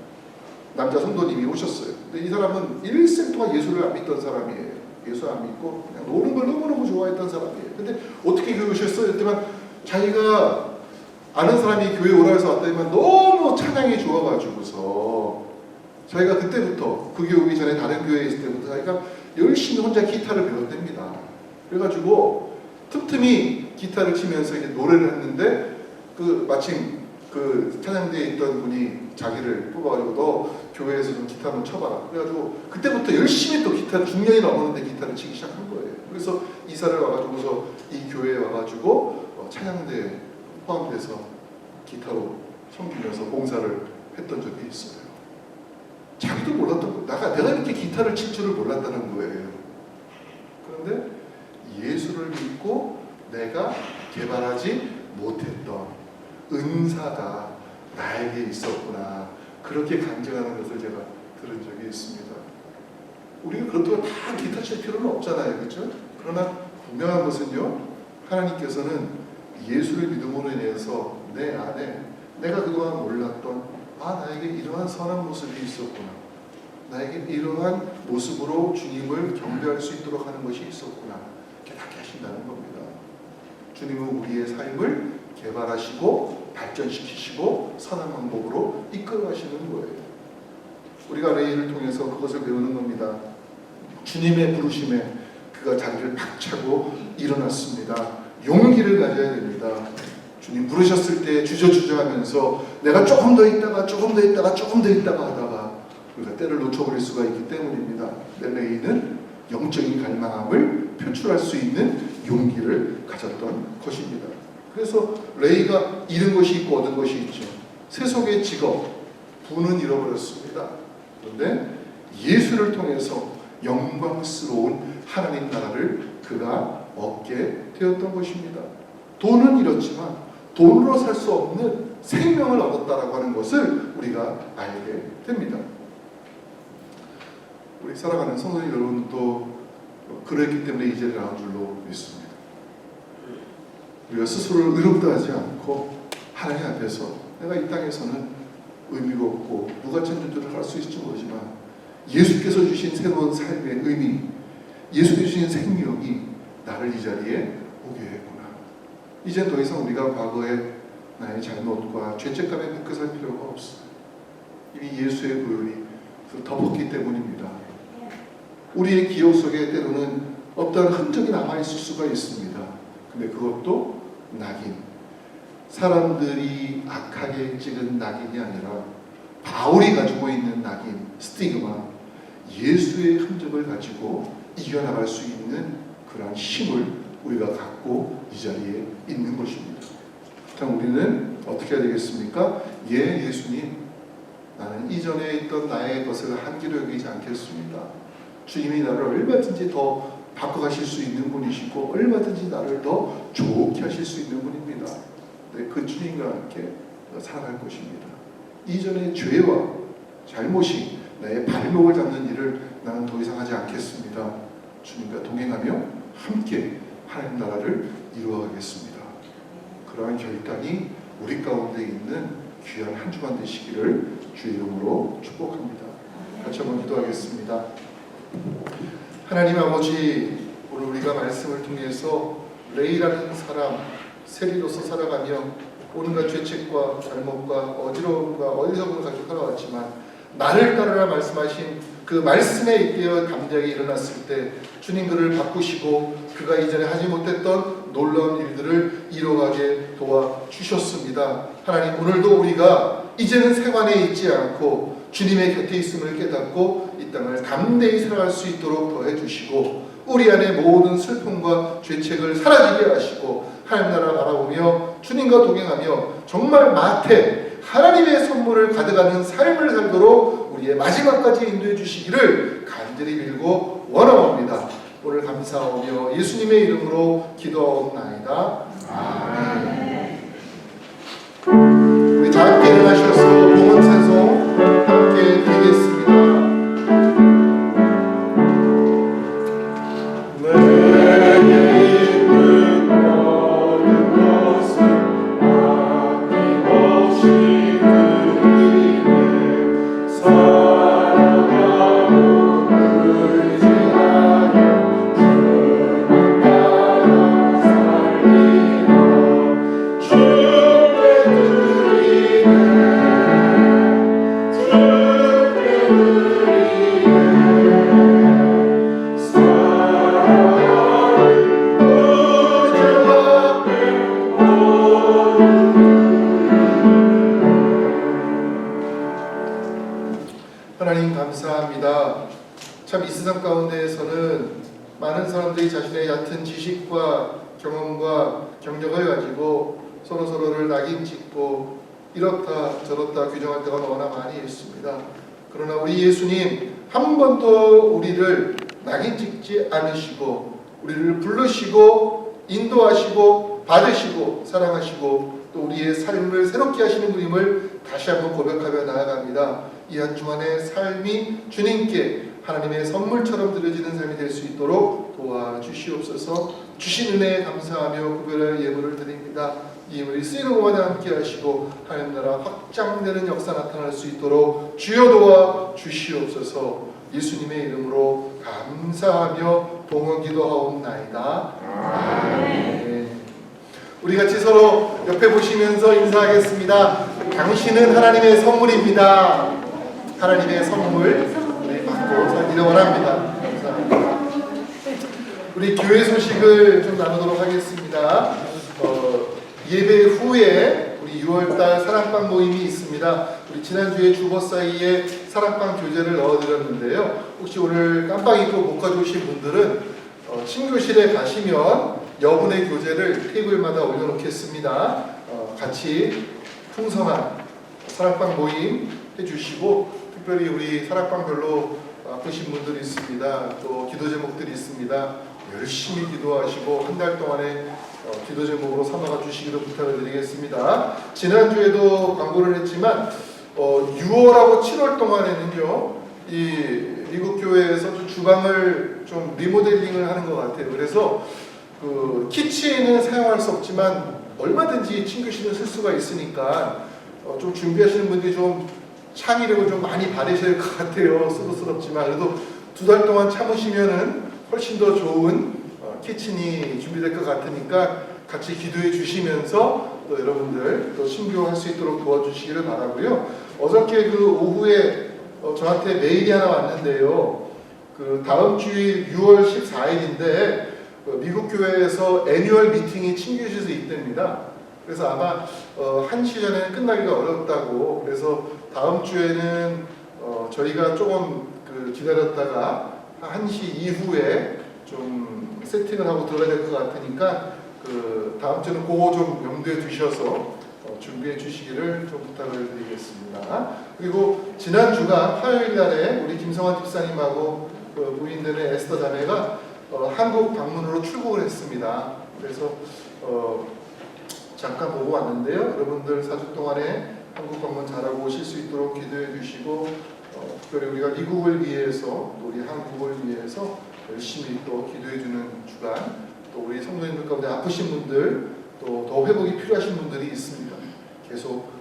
남자 성도님이 오셨어요. 근데 이 사람은 일생 동안 예수를 안 믿던 사람이에요. 예수 안 믿고 그냥 노는 걸 너무너무 좋아했던 사람이에요. 근데 어떻게 교회 오셨어요? 그랬더니 자기가 아는 사람이 교회 오라 해서 왔더니만 너무 찬양이 좋아가지고서 자기가 그때부터 그 교회 오기 전에 다른 교회에 있을 때부터 자기가 열심히 혼자 기타를 배웠답니다. 그래가지고 틈틈이 기타를 치면서 이제 노래를 했는데 그 마침 그 찬양대에 있던 분이 자기를 뽑아가지고 너 교회에서 좀 기타 한번 쳐봐라. 그래가지고 그때부터 열심히 또 기타를 중년이 넘었는데 기타를 치기 시작한 거예요. 그래서 이사를 와가지고서 이 교회에 와가지고 찬양대에 포함돼서 기타로 섬기면서 봉사를 했던 적이 있어요. 자기도 몰랐던 거예요. 내가 이렇게 기타를 칠 줄을 몰랐다는 거예요. 그런데 예수를 믿고 내가 개발하지 못했던 은사가 나에게 있었구나. 그렇게 간증하는 것을 제가 들은 적이 있습니다. 우리가 그렇다고 다 기타 칠 필요는 없잖아요. 그렇죠? 그러나 분명한 것은요. 하나님께서는 예수를 믿음으로 인해서 내 안에 내가 그동안 몰랐던 나에게 이러한 선한 모습이 있었구나. 나에게 이러한 모습으로 주님을 경배할 수 있도록 하는 것이 있었구나. 깨닫게 하신다는 겁니다. 주님은 우리의 삶을 개발하시고 발전시키시고 선한 방법으로 이끌어가시는 거예요. 우리가 레이를 통해서 그것을 배우는 겁니다. 주님의 부르심에 그가 자기를 박차고 일어났습니다. 용기를 가져야 됩니다. 주님 부르셨을 때 주저주저하면서 내가 조금 더 있다가 조금 더 있다가 조금 더 있다가 하다가 우리가 때를 놓쳐버릴 수가 있기 때문입니다. 레이는 영적인 갈망함을 표출할 수 있는 용기를 가졌던 것입니다. 그래서 레이가 잃은 것이 있고 얻은 것이 있죠. 세속의 직업, 부는 잃어버렸습니다. 그런데 예수를 통해서 영광스러운 하나님 나라를 그가 얻게 되었던 것입니다. 돈은 잃었지만 돈으로 살 수 없는 생명을 얻었다라고 하는 것을 우리가 알게 됩니다. 우리 살아가는 성도님 여러분도 그랬기 때문에 이 자리에 나온 줄로 믿습니다. 우리가 스스로를 의롭다 하지 않고 하나님 앞에서 내가 이 땅에서는 의미가 없고 누가 천주들을 할 수 있을지 모르지만 예수께서 주신 새로운 삶의 의미, 예수께서 주신 생명이 나를 이 자리에 오게 했구나. 이제 더 이상 우리가 과거의 나의 잘못과 죄책감에 묶여 살 필요가 없어요. 이미 예수의 보혈이 덮었기 때문입니다. 우리의 기억 속에 때로는 어떠한 흔적이 남아있을 수가 있습니다. 근데 그것도 낙인, 사람들이 악하게 찍은 낙인이 아니라 바울이 가지고 있는 낙인, 스티그마, 예수의 흔적을 가지고 이겨나갈 수 있는 그러한 힘을 우리가 갖고 이 자리에 있는 것입니다. 그럼 우리는 어떻게 해야 되겠습니까? 예수님, 나는 이전에 있던 나의 것을 한기로 여기지 않겠습니다. 주님이 나를 얼마든지 더 바꿔가실 수 있는 분이시고 얼마든지 나를 더 좋게 하실 수 있는 분입니다. 네, 그 주님과 함께 살아갈 것입니다. 이전의 죄와 잘못이 나의 발목을 잡는 일을 나는 더 이상 하지 않겠습니다. 주님과 동행하며 함께 하나님 나라를 이루어가겠습니다. 그러한 결단이 우리 가운데 있는 귀한 한 주간 되시기를 주의 이름으로 축복합니다. 같이 한번 기도하겠습니다. 하나님 아버지, 오늘 우리가 말씀을 통해서 레이라는 사람, 세리로서 살아가며 온갖 죄책과 잘못과 어지러움과 어리석음을 가지고 살아왔지만 나를 따르라 말씀하신 그 말씀에 이끌려 감작이 일어났을 때 주님 그를 바꾸시고 그가 이전에 하지 못했던 놀라운 일들을 이뤄가게 도와주셨습니다. 하나님, 오늘도 우리가 이제는 세관에 있지 않고 주님의 곁에 있음을 깨닫고 이 땅을 담대히 살아갈 수 있도록 더해주시고 우리 안에 모든 슬픔과 죄책을 사라지게 하시고 하나님 나라 바라보며 주님과 동행하며 정말 마태 하나님의 선물을 가져가는 삶을 살도록 우리의 마지막까지 인도해 주시기를 간절히 빌고 원하옵니다. 오늘 감사하며 예수님의 이름으로 기도하옵나이다. 아멘. 우리 다 함께 일어나셔서 봉헌 찬송 함께 드리겠습니다. 하나님 감사합니다. 참 이 세상 가운데에서는 많은 사람들이 자신의 얕은 지식과 경험과 경력을 가지고 서로를 낙인 찍고 이렇다 저렇다 규정할 때가 너무나 많이 있습니다. 그러나 우리 예수님 한 번도 우리를 낙인 찍지 않으시고 우리를 부르시고 인도하시고 받으시고 사랑하시고 또 우리의 삶을 새롭게 하시는 분임을 다시 한번 고백하며 나아갑니다. 이 한 주간의 삶이 주님께 하나님의 선물처럼 드려지는 삶이 될 수 있도록 도와주시옵소서. 주신 은혜에 감사하며 구별할 예물을 드립니다. 이 예물이 쓰이는 곳마다 함께 하시고 하나님 나라 확장되는 역사 나타날 수 있도록 주여 도와 주시옵소서. 예수님의 이름으로 감사하며 봉헌 기도하옵나이다. 아멘. 우리 같이 서로 옆에 보시면서 인사하겠습니다. 당신은 하나님의 선물입니다. 하나님의 선물 우리 받고 살기를 원합니다. 감사합니다. 우리 교회 소식을 좀 나누도록 하겠습니다. 예배 후에 우리 6월달 사랑방 모임이 있습니다. 우리 지난주에 주보 사이에 사랑방 교재를 넣어드렸는데요. 혹시 오늘 깜빡 잊고 못 가져오신 분들은 친교실에 가시면 여분의 교재를 테이블마다 올려놓겠습니다. 같이 풍성한 사랑방 모임 해주시고 특별히 우리 사랑방별로 아프신 분들이 있습니다. 또 기도 제목들이 있습니다. 열심히 기도하시고 한 달 동안에 기도 제목으로 삼아가 주시기를 부탁을 드리겠습니다. 지난주에도 광고를 했지만 6월하고 7월 동안에는요 이 미국 교회에서 주방을 좀 리모델링을 하는 것 같아요. 그래서 그 키친은 사용할 수 없지만 얼마든지 친구실은 쓸 수가 있으니까 좀 준비하시는 분들이 좀 창의력을 좀 많이 발휘하실 것 같아요. 수고스럽지만 그래도 2달 동안 참으시면은 훨씬 더 좋은 키친이 준비될 것 같으니까 같이 기도해 주시면서 또 여러분들 또 신교할 수 있도록 도와주시기를 바라고요. 어저께 그 오후에 저한테 메일이 하나 왔는데요. 그 다음 주일 6월 14일인데 미국 교회에서 애뉴얼 미팅이 친교실에서 있답니다. 그래서 아마 1시 전에는 끝나기가 어렵다고 그래서 다음 주에는 저희가 조금 기다렸다가 1시 이후에 좀 세팅을 하고 들어가야 될 것 같으니까 다음 주는 그거 좀 염두에 두셔서 준비해 주시기를 좀 부탁을 드리겠습니다. 그리고 지난주가 화요일 날에 우리 김성환 집사님하고 부인되는 에스더 자매가 한국 방문으로 출국을 했습니다. 그래서 잠깐 보고 왔는데요. 여러분들 4주 동안에 한국 방문 잘하고 오실 수 있도록 기도해 주시고 특별히 우리가 미국을 위해서 또 우리 한국을 위해서 열심히 또 기도해 주는 주간, 또 우리 성도님들 가운데 아프신 분들, 또 더 회복이 필요하신 분들이 있습니다. 계속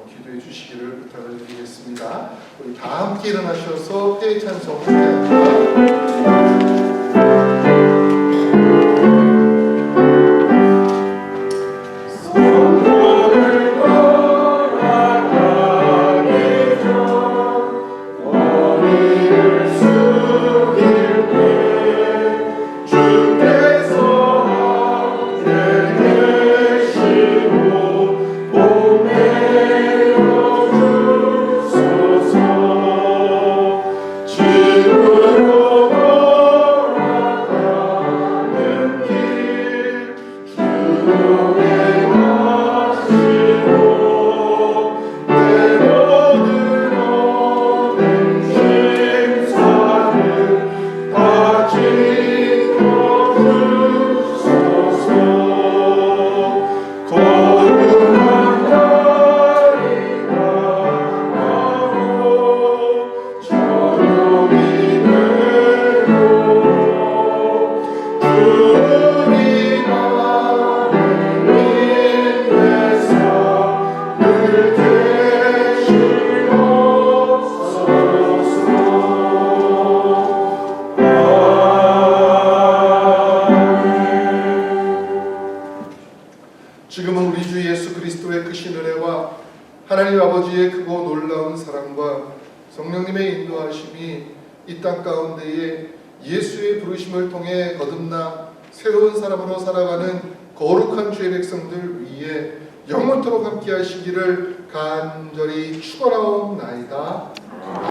기도해 주시기를 부탁을 드리겠습니다. 우리 다 함께 일어나셔서 때의 찬송을 합니다. 지금은 우리 주 예수 그리스도의 크신 은혜와 하나님 아버지의 크고 놀라운 사랑과 성령님의 인도하심이 이 땅 가운데에 예수의 부르심을 통해 거듭나 새로운 사람으로 살아가는 거룩한 주의 백성들 위에 영원토록 함께 하시기를 간절히 축원하옵나이다.